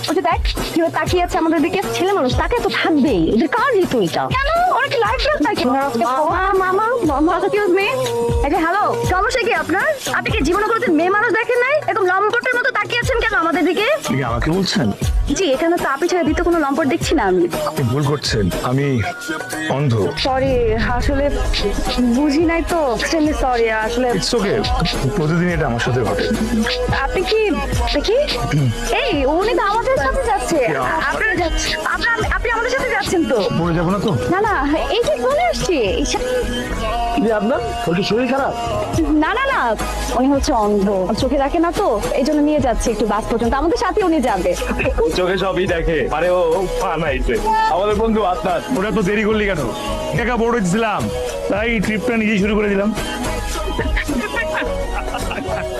ওটা দেখ কিভাবে তাকিয়ে আছে আমাদের দিকে। ছেলে মানুষ তাকে তো থাকবেই, ওদের কাজ তো এটা। কেন ওরা কি লাইফ লাইফ থাকে? মামা মামা এক্সকিউজ মি, আচ্ছা হ্যালো, সমস্যা কি আপনার? আপনি কি জীবনে কোনোদিন মেয়ে মানুষ দেখেন নাই? এরকম লম্পটের মতো তাকিয়ে আছেন কেন আমাদের দিকে? আপনি কি আমাকে বলছেন? জি, এখানে তো আপনি ছাড়া দ্বিতীয় কোনো লম্পট দেখছি না আমি। আপনি ভুল করছেন, আমি অন্ধ। সরি, আসলে বুঝি নাই তো, এক্সট্রিমলি সরি। আসলে ইটস ওকে, প্রতিদিন এটা আমার সাথে ঘটে। আপনি কি দেখি এই উনি তো আমাদের সাথে যাচ্ছে। আপনি আমাদের সাথে যাচ্ছেন তো? পড়ে যাবো না তো? না না, এই যে চলে আসছি। আপনার শরীর খারাপ? না না না, উনি হচ্ছে অন্ধ, চোখে দেখে না তো, এই জন্য নিয়ে যাচ্ছে একটু বাস পর্যন্ত। আমাদের সাথে উনি যাবে। চোখে সবই দেখে, আরে ও বানাইছে আমাদের বন্ধু আত্মার। ওরা তো দেরি করলি কেন? একা বড় ছিলাম, তাই ট্রিপটা নিজেই শুরু করে দিলাম।